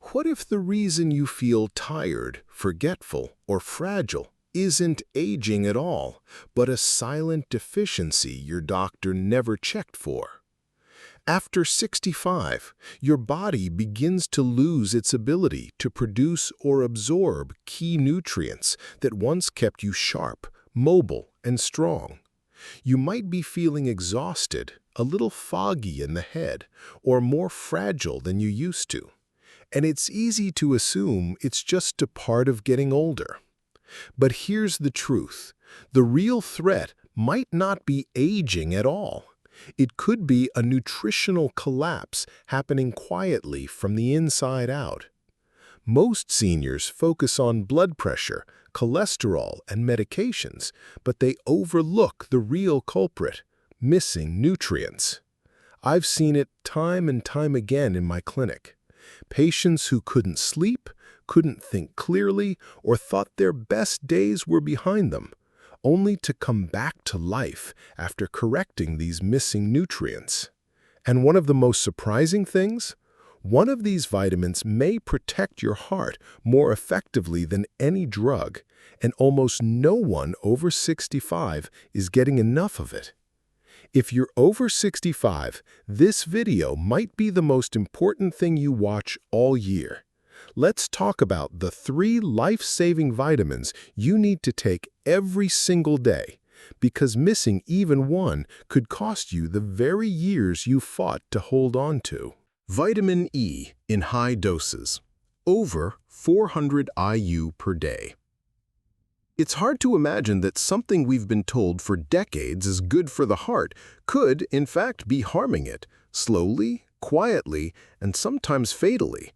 What if the reason you feel tired, forgetful, or fragile isn't aging at all, but a silent deficiency your doctor never checked for? After 65, your body begins to lose its ability to produce or absorb key nutrients that once kept you sharp, mobile, and strong. You might be feeling exhausted, a little foggy in the head, or more fragile than you used to. And it's easy to assume it's just a part of getting older. But here's the truth. The real threat might not be aging at all. It could be a nutritional collapse happening quietly from the inside out. Most seniors focus on blood pressure, cholesterol, and medications, but they overlook the real culprit: missing nutrients. I've seen it time and time again in my clinic. Patients who couldn't sleep, couldn't think clearly, or thought their best days were behind them, only to come back to life after correcting these missing nutrients. And one of the most surprising things? One of these vitamins may protect your heart more effectively than any drug, and almost no one over 65 is getting enough of it. If you're over 65, this video might be the most important thing you watch all year. Let's talk about the 3 life-saving vitamins you need to take every single day, because missing even one could cost you the very years you fought to hold on to. Vitamin E in high doses, over 400 IU per day. It's hard to imagine that something we've been told for decades is good for the heart could, in fact, be harming it, slowly, quietly, and sometimes fatally.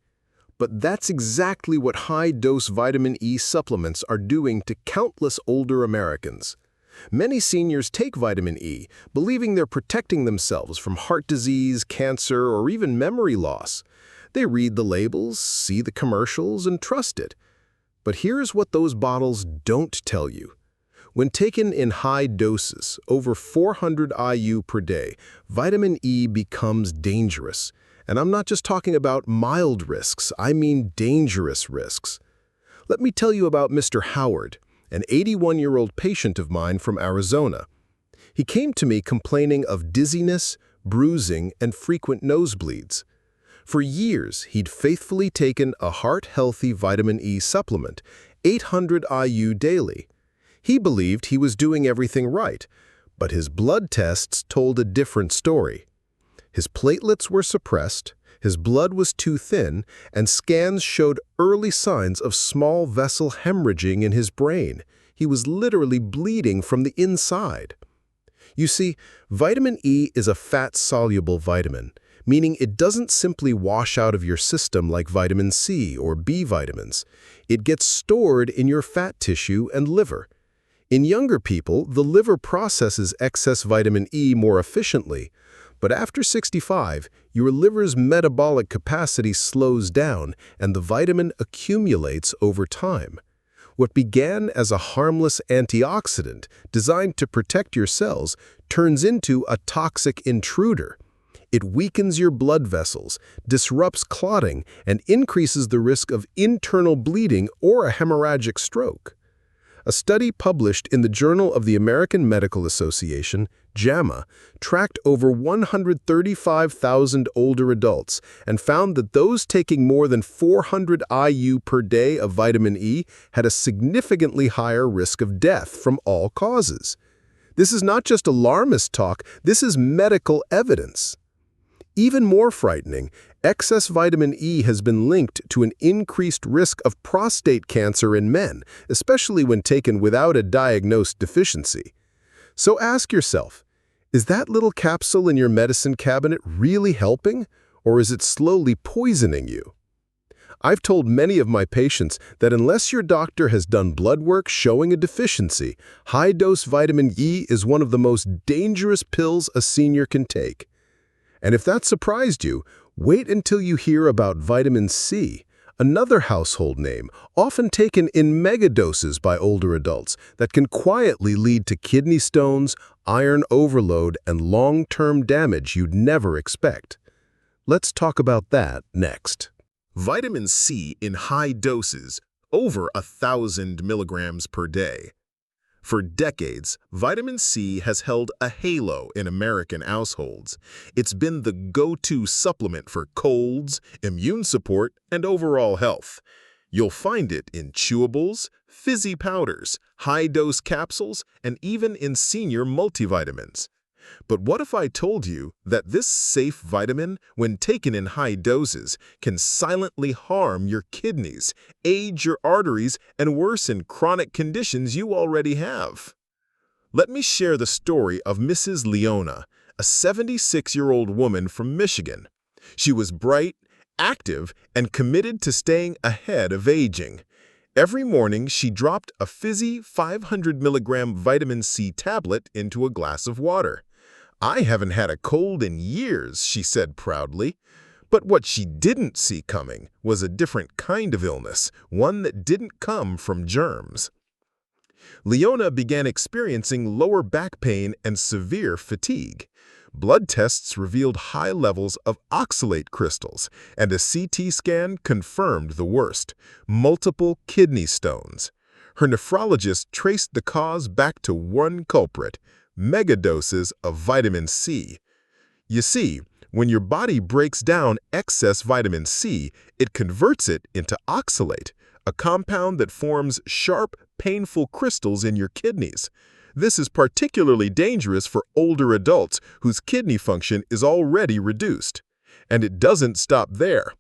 But that's exactly what high-dose vitamin E supplements are doing to countless older Americans. Many seniors take vitamin E, believing they're protecting themselves from heart disease, cancer, or even memory loss. They read the labels, see the commercials, and trust it. But here's what those bottles don't tell you. When taken in high doses, over 400 IU per day, vitamin E becomes dangerous. And I'm not just talking about mild risks, I mean dangerous risks. Let me tell you about Mr. Howard, an 81-year-old patient of mine from Arizona. He came to me complaining of dizziness, bruising, and frequent nosebleeds. For years, he'd faithfully taken a heart-healthy vitamin E supplement, 800 IU daily. He believed he was doing everything right, but his blood tests told a different story. His platelets were suppressed, his blood was too thin, and scans showed early signs of small vessel hemorrhaging in his brain. He was literally bleeding from the inside. You see, vitamin E is a fat-soluble vitamin, meaning it doesn't simply wash out of your system like vitamin C or B vitamins. It gets stored in your fat tissue and liver. In younger people, the liver processes excess vitamin E more efficiently, but after 65, your liver's metabolic capacity slows down and the vitamin accumulates over time. What began as a harmless antioxidant designed to protect your cells turns into a toxic intruder. It weakens your blood vessels, disrupts clotting, and increases the risk of internal bleeding or a hemorrhagic stroke. A study published in the Journal of the American Medical Association, JAMA, tracked over 135,000 older adults and found that those taking more than 400 IU per day of vitamin E had a significantly higher risk of death from all causes. This is not just alarmist talk, this is medical evidence. Even more frightening, excess vitamin E has been linked to an increased risk of prostate cancer in men, especially when taken without a diagnosed deficiency. So ask yourself, is that little capsule in your medicine cabinet really helping, or is it slowly poisoning you? I've told many of my patients that unless your doctor has done blood work showing a deficiency, high-dose vitamin E is one of the most dangerous pills a senior can take. And if that surprised you, wait until you hear about vitamin C, another household name, often taken in megadoses by older adults, that can quietly lead to kidney stones, iron overload, and long-term damage you'd never expect. Let's talk about that next. Vitamin C in high doses, over 1,000 milligrams per day. For decades, vitamin C has held a halo in American households. It's been the go-to supplement for colds, immune support, and overall health. You'll find it in chewables, fizzy powders, high-dose capsules, and even in senior multivitamins. But what if I told you that this safe vitamin, when taken in high doses, can silently harm your kidneys, age your arteries, and worsen chronic conditions you already have? Let me share the story of Mrs. Leona, a 76-year-old woman from Michigan. She was bright, active, and committed to staying ahead of aging. Every morning, she dropped a fizzy 500 milligram vitamin C tablet into a glass of water. "I haven't had a cold in years," she said proudly. But what she didn't see coming was a different kind of illness, one that didn't come from germs. Leona began experiencing lower back pain and severe fatigue. Blood tests revealed high levels of oxalate crystals, and a CT scan confirmed the worst: multiple kidney stones. Her nephrologist traced the cause back to one culprit: megadoses of vitamin C. You see, when your body breaks down excess vitamin C, it converts it into oxalate, a compound that forms sharp, painful crystals in your kidneys. This is particularly dangerous for older adults whose kidney function is already reduced. And it doesn't stop there.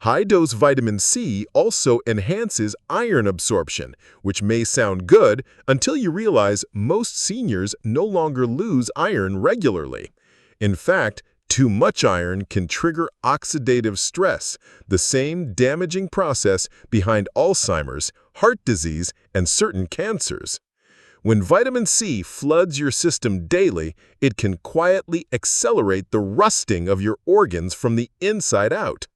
High-dose vitamin C also enhances iron absorption, which may sound good until you realize most seniors no longer lose iron regularly. In fact, too much iron can trigger oxidative stress, the same damaging process behind Alzheimer's, heart disease, and certain cancers. When vitamin C floods your system daily, it can quietly accelerate the rusting of your organs from the inside out.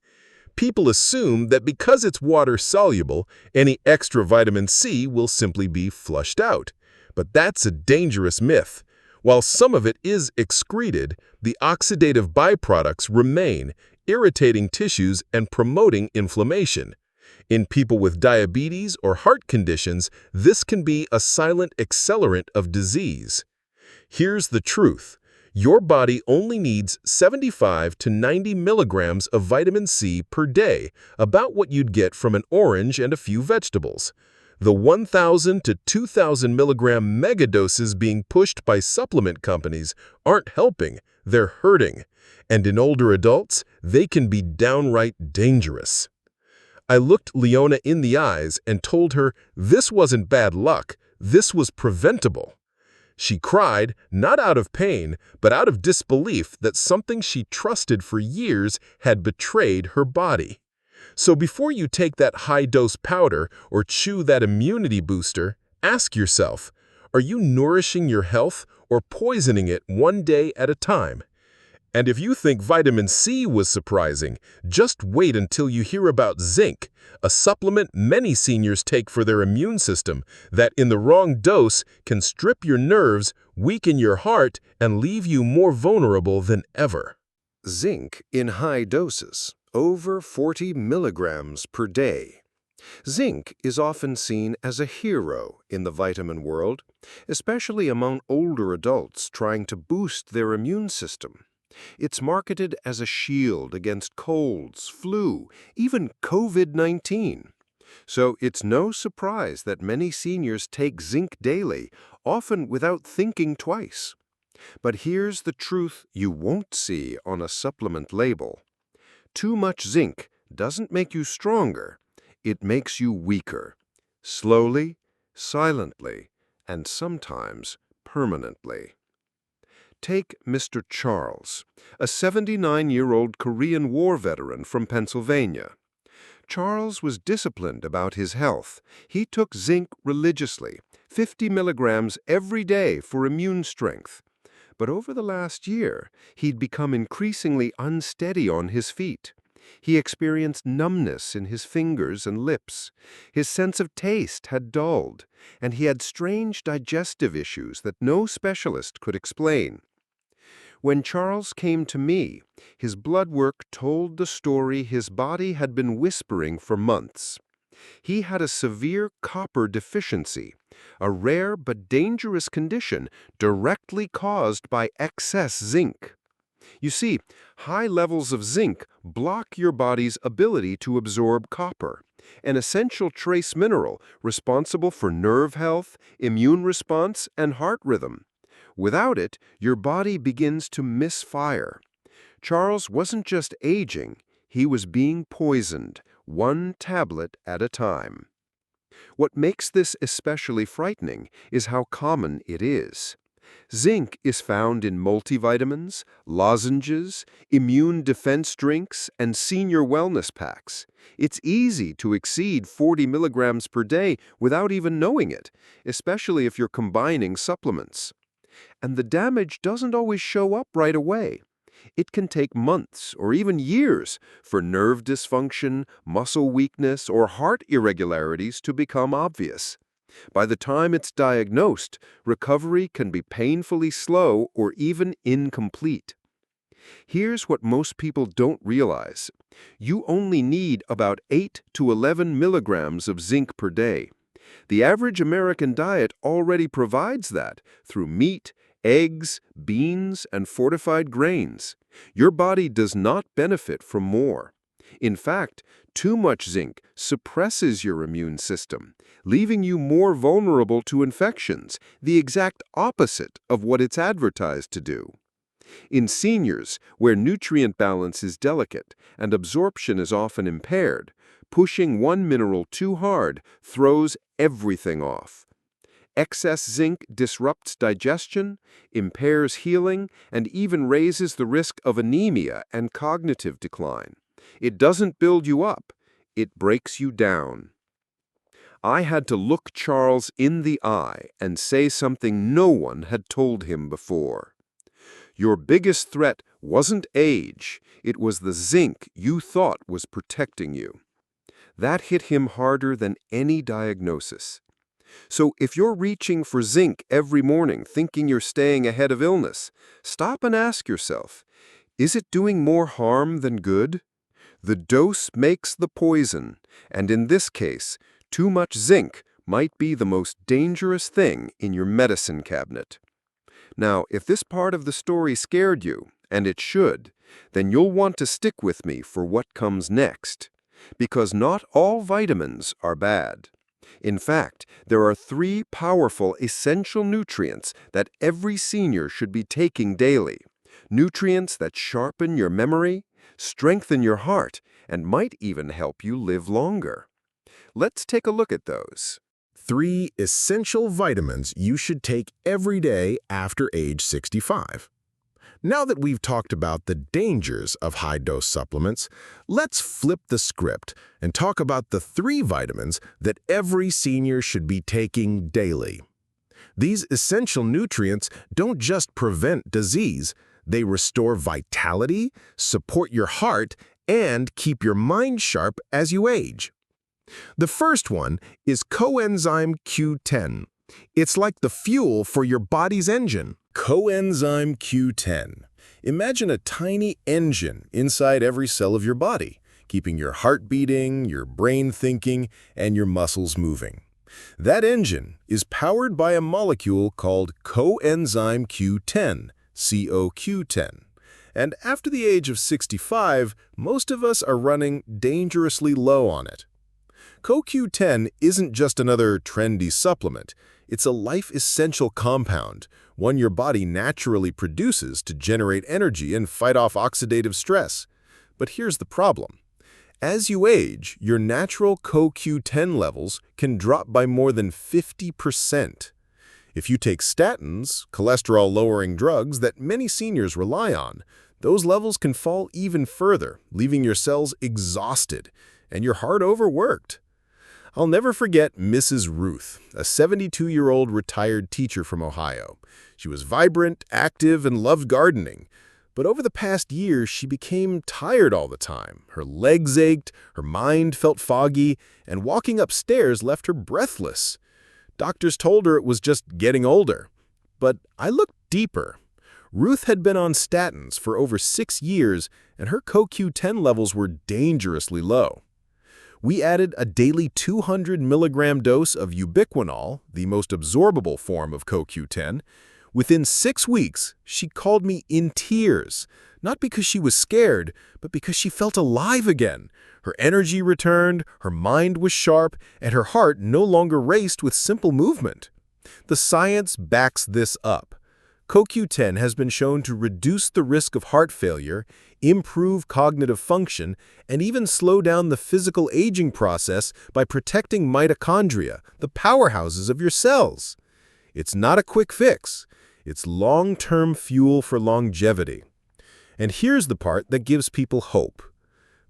People assume that because it's water-soluble, any extra vitamin C will simply be flushed out. But that's a dangerous myth. While some of it is excreted, the oxidative byproducts remain, irritating tissues and promoting inflammation. In people with diabetes or heart conditions, this can be a silent accelerant of disease. Here's the truth. Your body only needs 75 to 90 milligrams of vitamin C per day, about what you'd get from an orange and a few vegetables. The 1,000 to 2,000 milligram megadoses being pushed by supplement companies aren't helping, they're hurting. And in older adults, they can be downright dangerous. I looked Leona in the eyes and told her this wasn't bad luck, this was preventable. She cried, not out of pain, but out of disbelief that something she trusted for years had betrayed her body. So before you take that high-dose powder or chew that immunity booster, ask yourself, are you nourishing your health or poisoning it one day at a time? And if you think vitamin C was surprising, just wait until you hear about Zinc, a supplement many seniors take for their immune system that, in the wrong dose, can strip your nerves, weaken your heart, and leave you more vulnerable than ever. Zinc in high doses, over 40 milligrams per day. Zinc is often seen as a hero in the vitamin world, especially among older adults trying to boost their immune system. It's marketed as a shield against colds, flu, even COVID-19. So it's no surprise that many seniors take zinc daily, often without thinking twice. But here's the truth you won't see on a supplement label. Too much zinc doesn't make you stronger, it makes you weaker. Slowly, silently, and sometimes permanently. Take Mr. Charles, a 79-year-old Korean War veteran from Pennsylvania. Charles was disciplined about his health. He took zinc religiously, 50 milligrams every day for immune strength. But over the last year, he'd become increasingly unsteady on his feet. He experienced numbness in his fingers and lips. His sense of taste had dulled, and he had strange digestive issues that no specialist could explain. When Charles came to me, his blood work told the story his body had been whispering for months. He had a severe copper deficiency, a rare but dangerous condition directly caused by excess zinc. You see, high levels of zinc block your body's ability to absorb copper, an essential trace mineral responsible for nerve health, immune response, and heart rhythm. Without it, your body begins to misfire. Charles wasn't just aging, he was being poisoned, one tablet at a time. What makes this especially frightening is how common it is. Zinc is found in multivitamins, lozenges, immune defense drinks, and senior wellness packs. It's easy to exceed 40 milligrams per day without even knowing it, especially if you're combining supplements. And the damage doesn't always show up right away. It can take months or even years for nerve dysfunction, muscle weakness, or heart irregularities to become obvious. By the time it's diagnosed, recovery can be painfully slow or even incomplete. Here's what most people don't realize. You only need about 8 to 11 milligrams of zinc per day. The average American diet already provides that through meat, eggs, beans, and fortified grains. Your body does not benefit from more. In fact, too much zinc suppresses your immune system, leaving you more vulnerable to infections, the exact opposite of what it's advertised to do. In seniors, where nutrient balance is delicate and absorption is often impaired, pushing one mineral too hard throws everything off. Excess zinc disrupts digestion, impairs healing, and even raises the risk of anemia and cognitive decline. It doesn't build you up, it breaks you down. I had to look Charles in the eye and say something no one had told him before. Your biggest threat wasn't age, it was the zinc you thought was protecting you. That hit him harder than any diagnosis. So if you're reaching for zinc every morning thinking you're staying ahead of illness, stop and ask yourself, is it doing more harm than good? The dose makes the poison, and in this case, too much zinc might be the most dangerous thing in your medicine cabinet. Now, if this part of the story scared you, and it should, then you'll want to stick with me for what comes next. Because not all vitamins are bad. In fact, there are 3 powerful essential nutrients that every senior should be taking daily. Nutrients that sharpen your memory, strengthen your heart, and might even help you live longer. Let's take a look at those. 3 essential vitamins you should take every day after age 65. Now that we've talked about the dangers of high-dose supplements, let's flip the script and talk about the 3 vitamins that every senior should be taking daily. These essential nutrients don't just prevent disease, they restore vitality, support your heart, and keep your mind sharp as you age. The first one is Coenzyme Q10. It's like the fuel for your body's engine. Coenzyme Q10. Imagine a tiny engine inside every cell of your body, keeping your heart beating, your brain thinking, and your muscles moving. That engine is powered by a molecule called Coenzyme Q10, CoQ10. And after the age of 65, most of us are running dangerously low on it. CoQ10 isn't just another trendy supplement. It's a life-essential compound, one your body naturally produces to generate energy and fight off oxidative stress. But here's the problem. As you age, your natural CoQ10 levels can drop by more than 50%. If you take statins, cholesterol-lowering drugs that many seniors rely on, those levels can fall even further, leaving your cells exhausted and your heart overworked. I'll never forget Mrs. Ruth, a 72-year-old retired teacher from Ohio. She was vibrant, active, and loved gardening. But over the past year, she became tired all the time. Her legs ached, her mind felt foggy, and walking upstairs left her breathless. Doctors told her it was just getting older. But I looked deeper. Ruth had been on statins for over 6 years, and her CoQ10 levels were dangerously low. We added a daily 200 milligram dose of ubiquinol, the most absorbable form of CoQ10. Within 6 weeks, she called me in tears, not because she was scared, but because she felt alive again. Her energy returned, her mind was sharp, and her heart no longer raced with simple movement. The science backs this up. CoQ10 has been shown to reduce the risk of heart failure, improve cognitive function, and even slow down the physical aging process by protecting mitochondria, the powerhouses of your cells. It's not a quick fix. It's long-term fuel for longevity. And here's the part that gives people hope.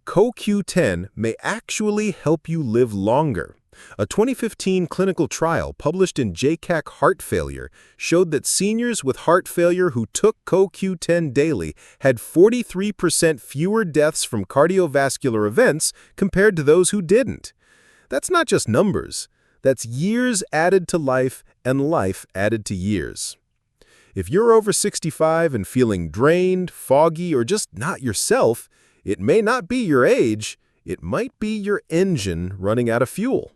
CoQ10 may actually help you live longer. A 2015 clinical trial published in JCAC Heart Failure showed that seniors with heart failure who took CoQ10 daily had 43% fewer deaths from cardiovascular events compared to those who didn't. That's not just numbers. That's years added to life and life added to years. If you're over 65 and feeling drained, foggy, or just not yourself, it may not be your age, it might be your engine running out of fuel.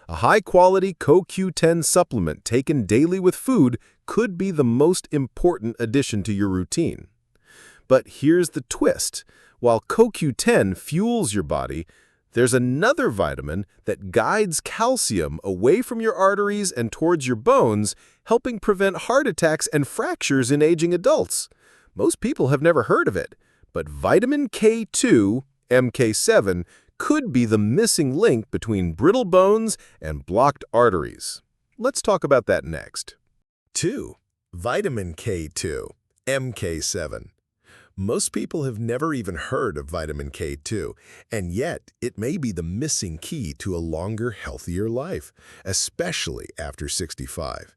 A high-quality CoQ10 supplement taken daily with food could be the most important addition to your routine. But here's the twist. While CoQ10 fuels your body, there's another vitamin that guides calcium away from your arteries and towards your bones, helping prevent heart attacks and fractures in aging adults. Most people have never heard of it, but vitamin K2, MK7, could be the missing link between brittle bones and blocked arteries. Let's talk about that next. 2. Vitamin K2, MK7. Most people have never even heard of vitamin K2, and yet it may be the missing key to a longer, healthier life, especially after 65.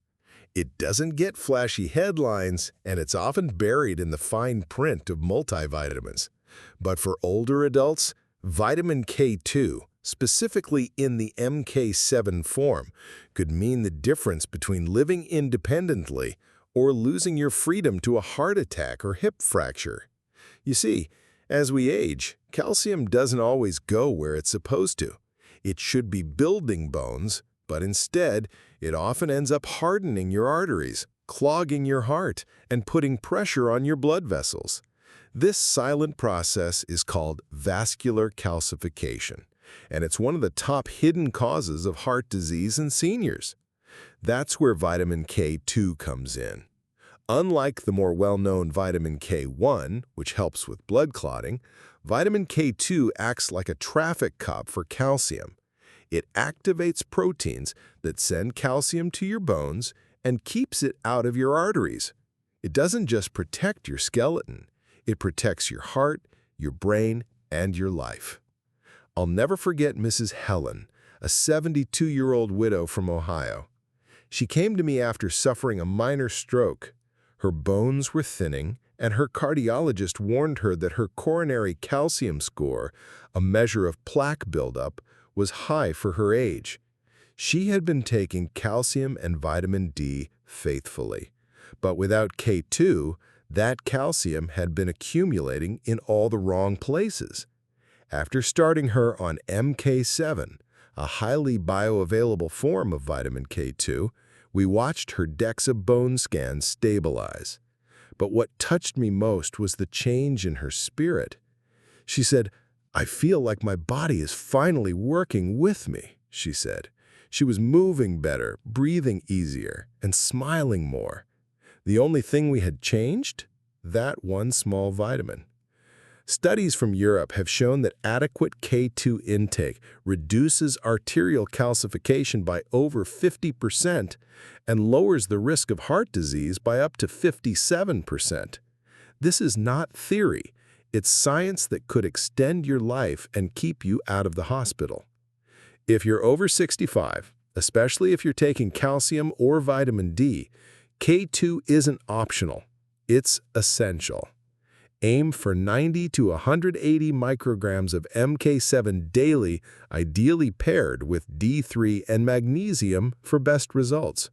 It doesn't get flashy headlines, and it's often buried in the fine print of multivitamins. But for older adults, vitamin K2, specifically in the MK7 form, could mean the difference between living independently or losing your freedom to a heart attack or hip fracture. You see, as we age, calcium doesn't always go where it's supposed to. It should be building bones, but instead, it often ends up hardening your arteries, clogging your heart, and putting pressure on your blood vessels. This silent process is called vascular calcification, and it's one of the top hidden causes of heart disease in seniors. That's where vitamin K2 comes in. Unlike the more well-known vitamin K1, which helps with blood clotting, vitamin K2 acts like a traffic cop for calcium. It activates proteins that send calcium to your bones and keeps it out of your arteries. It doesn't just protect your skeleton. It protects your heart, your brain, and your life. I'll never forget Mrs. Helen, a 72-year-old widow from Ohio. She came to me after suffering a minor stroke. Her bones were thinning, and her cardiologist warned her that her coronary calcium score, a measure of plaque buildup, was high for her age. She had been taking calcium and vitamin D faithfully, but without K2, that calcium had been accumulating in all the wrong places. After starting her on MK7, a highly bioavailable form of vitamin K2, we watched her DEXA bone scans stabilize. But what touched me most was the change in her spirit. She said, "I feel like my body is finally working with me," she said. She was moving better, breathing easier, and smiling more. The only thing we had changed? That one small vitamin. Studies from Europe have shown that adequate K2 intake reduces arterial calcification by over 50% and lowers the risk of heart disease by up to 57%. This is not theory. It's science that could extend your life and keep you out of the hospital. If you're over 65, especially if you're taking calcium or vitamin D, K2 isn't optional. It's essential. Aim for 90 to 180 micrograms of MK7 daily, ideally paired with D3 and magnesium for best results.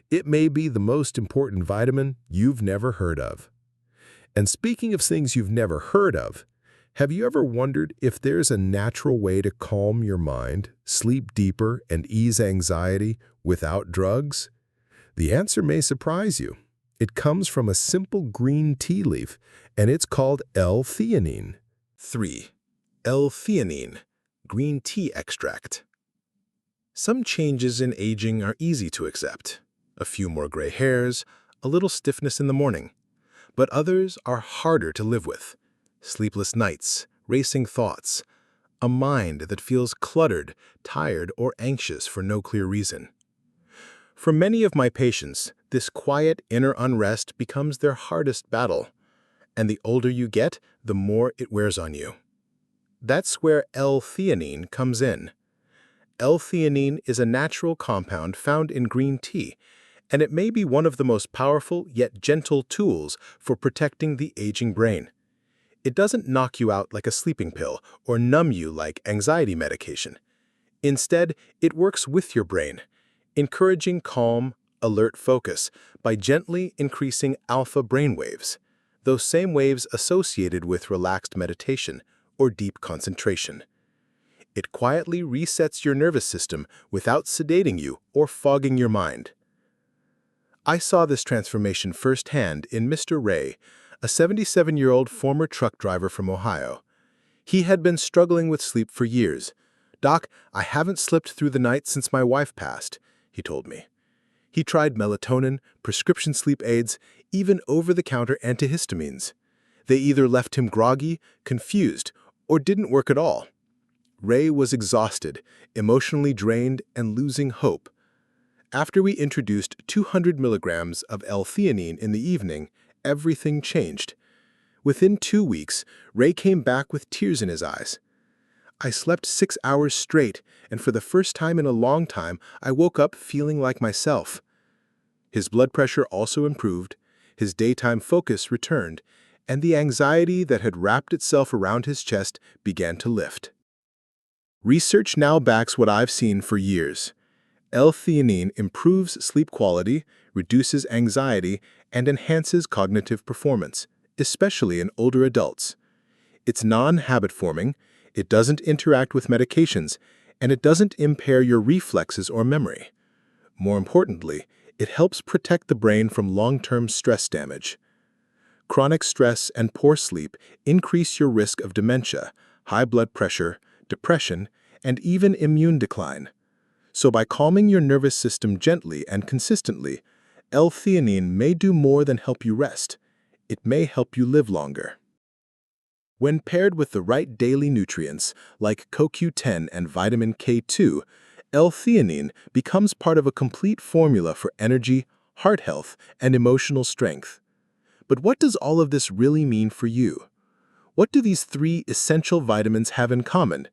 It may be the most important vitamin you've never heard of. And speaking of things you've never heard of, have you ever wondered if there's a natural way to calm your mind, sleep deeper, and ease anxiety without drugs? The answer may surprise you. It comes from a simple green tea leaf, and it's called L-theanine. 3. L-theanine, green tea extract. Some changes in aging are easy to accept. A few more gray hairs, a little stiffness in the morning. But others are harder to live with. Sleepless nights, racing thoughts, a mind that feels cluttered, tired, or anxious for no clear reason. For many of my patients, this quiet inner unrest becomes their hardest battle. And the older you get, the more it wears on you. That's where L-theanine comes in. L-theanine is a natural compound found in green tea, and it may be one of the most powerful yet gentle tools for protecting the aging brain. It doesn't knock you out like a sleeping pill or numb you like anxiety medication. Instead, it works with your brain, encouraging calm, alert focus by gently increasing alpha brainwaves, those same waves associated with relaxed meditation or deep concentration. It quietly resets your nervous system without sedating you or fogging your mind. I saw this transformation firsthand in Mr. Ray, a 77-year-old former truck driver from Ohio. He had been struggling with sleep for years. "Doc, I haven't slept through the night since my wife passed," he told me. He tried melatonin, prescription sleep aids, even over-the-counter antihistamines. They either left him groggy, confused, or didn't work at all. Ray was exhausted, emotionally drained, and losing hope. After we introduced 200 milligrams of L-theanine in the evening, everything changed. Within 2 weeks, Ray came back with tears in his eyes. "I slept 6 hours straight, and for the first time in a long time, I woke up feeling like myself." His blood pressure also improved, his daytime focus returned, and the anxiety that had wrapped itself around his chest began to lift. Research now backs what I've seen for years. L-theanine improves sleep quality, reduces anxiety, and enhances cognitive performance, especially in older adults. It's non-habit-forming, it doesn't interact with medications, and it doesn't impair your reflexes or memory. More importantly, it helps protect the brain from long-term stress damage. Chronic stress and poor sleep increase your risk of dementia, high blood pressure, depression, and even immune decline. So by calming your nervous system gently and consistently, L-theanine may do more than help you rest. It may help you live longer. When paired with the right daily nutrients like CoQ10 and vitamin K2, L-theanine becomes part of a complete formula for energy, heart health, and emotional strength. But what does all of this really mean for you? What do these 3 essential vitamins have in common?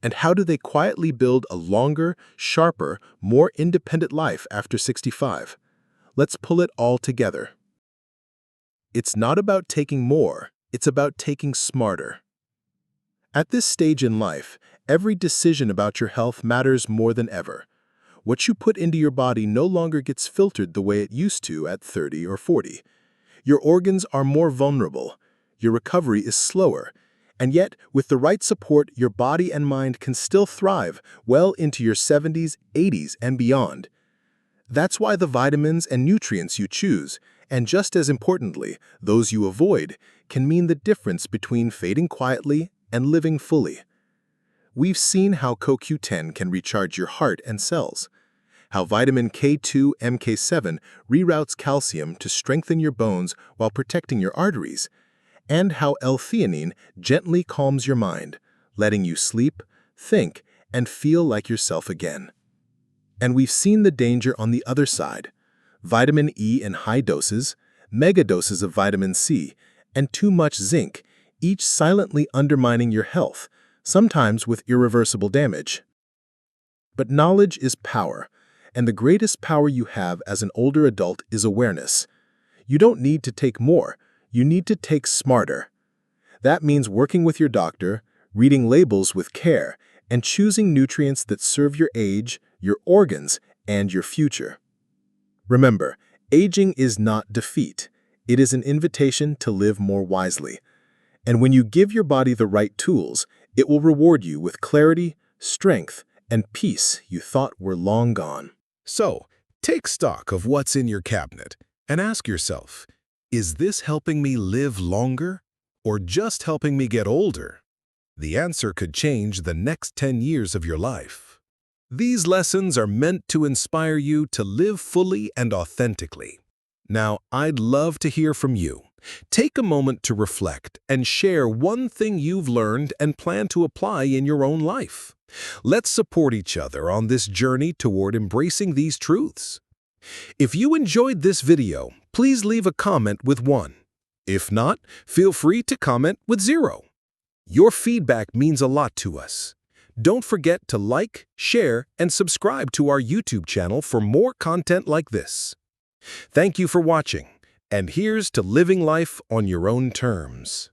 And how do they quietly build a longer, sharper, more independent life after 65? Let's pull it all together. It's not about taking more, it's about taking smarter. At this stage in life, every decision about your health matters more than ever. What you put into your body no longer gets filtered the way it used to at 30 or 40. Your organs are more vulnerable, your recovery is slower, and yet, with the right support, your body and mind can still thrive well into your 70s, 80s, and beyond. That's why the vitamins and nutrients you choose, and just as importantly, those you avoid, can mean the difference between fading quietly and living fully. We've seen how CoQ10 can recharge your heart and cells, how vitamin K2 MK7 reroutes calcium to strengthen your bones while protecting your arteries, and how L-theanine gently calms your mind, letting you sleep, think, and feel like yourself again. And we've seen the danger on the other side: vitamin E in high doses, mega doses of vitamin C, and too much zinc, each silently undermining your health, sometimes with irreversible damage. But knowledge is power, and the greatest power you have as an older adult is awareness. You don't need to take more, you need to take smarter. That means working with your doctor, reading labels with care, and choosing nutrients that serve your age, your organs, and your future. Remember, aging is not defeat. It is an invitation to live more wisely. And when you give your body the right tools, it will reward you with clarity, strength, and peace you thought were long gone. So, take stock of what's in your cabinet and ask yourself, is this helping me live longer or just helping me get older? The answer could change the next 10 years of your life. These lessons are meant to inspire you to live fully and authentically. Now, I'd love to hear from you. Take a moment to reflect and share one thing you've learned and plan to apply in your own life. Let's support each other on this journey toward embracing these truths. If you enjoyed this video, please leave a comment with 1. If not, feel free to comment with 0. Your feedback means a lot to us. Don't forget to like, share, and subscribe to our YouTube channel for more content like this. Thank you for watching, and here's to living life on your own terms.